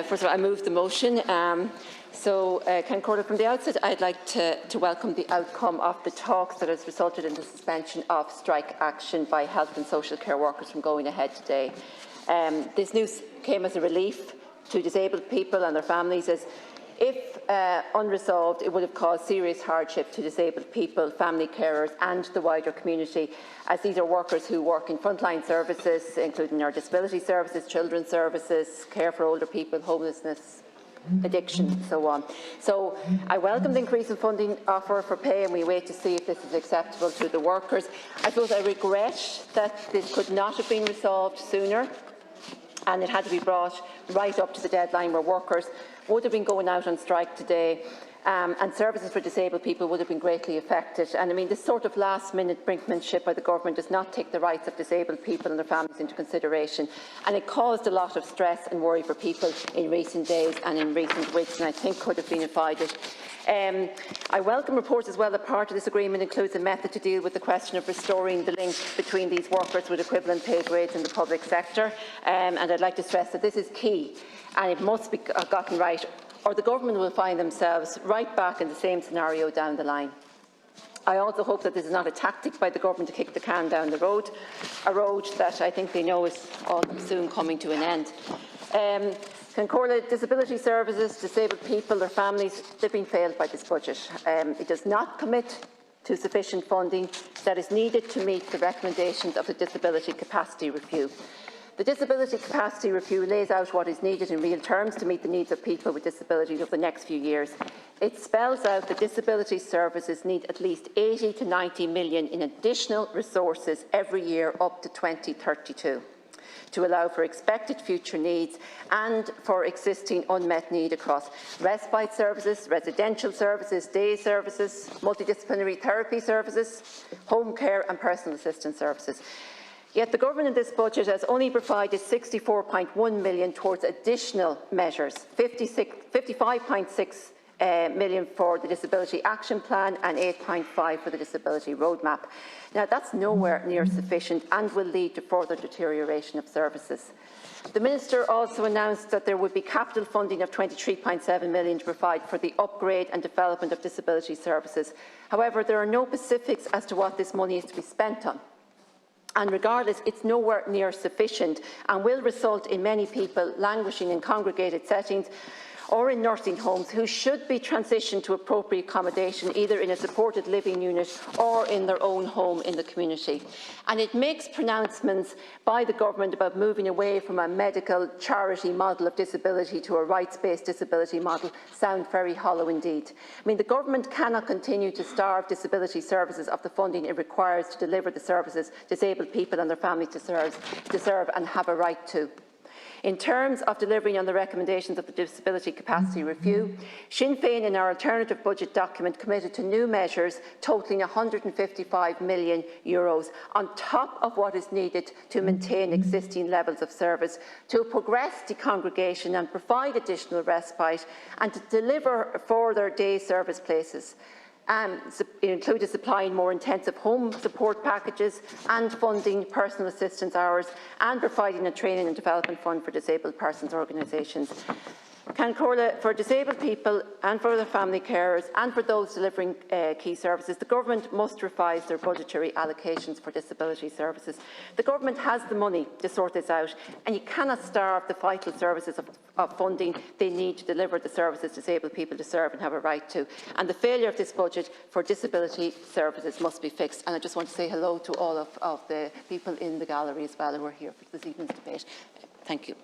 First of all, I move the motion. Can Corder, from the outset, I'd like to welcome the outcome of the talks that has resulted in the suspension of strike action by health and social care workers from going ahead today. This news came as a relief to disabled people and their families, as if unresolved, it would have caused serious hardship to disabled people, family carers and the wider community, as these are workers who work in frontline services, including our disability services, children's services, care for older people, homelessness, addiction and so on. So I welcome the increase in funding offer for pay, and we wait to see if this is acceptable to the workers. I suppose I regret that this could not have been resolved sooner, and it had to be brought right up to the deadline where workers would have been going out on strike today, and services for disabled people would have been greatly affected. And I mean, this sort of last-minute brinkmanship by the government does not take the rights of disabled people and their families into consideration, and it caused a lot of stress and worry for people in recent days and in recent weeks, and I think could have been avoided. I welcome reports as well that part of this agreement includes a method to deal with the question of restoring the link between these workers with equivalent pay grades in the public sector, and I'd like to stress that this is key and it must be gotten right, or the government will find themselves right back in the same scenario down the line. I also hope that this is not a tactic by the government to kick the can down the road, a road that I think they know is all soon coming to an end. Concordia disability services, disabled people, their families, they've been failed by this budget. It does not commit to sufficient funding that is needed to meet the recommendations of the Disability Capacity Review. The Disability Capacity Review lays out what is needed in real terms to meet the needs of people with disabilities over the next few years. It spells out that disability services need at least 80 to 90 million in additional resources every year up to 2032 to allow for expected future needs and for existing unmet need across respite services, residential services, day services, multidisciplinary therapy services, home care and personal assistance services. Yet the government in this budget has only provided 64.1 million towards additional measures, 55.6 million for the Disability Action Plan and 8.5 for the Disability Roadmap. Now, that's nowhere near sufficient and will lead to further deterioration of services. The Minister also announced that there would be capital funding of 23.7 million to provide for the upgrade and development of disability services. However, there are no specifics as to what this money is to be spent on. And regardless, it's nowhere near sufficient and will result in many people languishing in congregated settings or in nursing homes who should be transitioned to appropriate accommodation, either in a supported living unit or in their own home in the community. And it makes pronouncements by the government about moving away from a medical charity model of disability to a rights-based disability model sound very hollow indeed. I mean, the government cannot continue to starve disability services of the funding it requires to deliver the services disabled people and their families deserve and have a right to. In terms of delivering on the recommendations of the Disability Capacity Review, Sinn Féin in our alternative budget document committed to new measures totalling €155 million on top of what is needed to maintain existing levels of service, to progress decongregation and provide additional respite, and to deliver further day service places. It included supplying more intensive home support packages and funding personal assistance hours and providing a training and development fund for disabled persons organisations. For disabled people and for their family carers and for those delivering key services, the government must revise their budgetary allocations for disability services. The government has the money to sort this out, and you cannot starve the vital services of funding they need to deliver the services disabled people deserve and have a right to. And the failure of this budget for disability services must be fixed. And I just want to say hello to all of the people in the gallery as well who are here for this evening's debate. Thank you.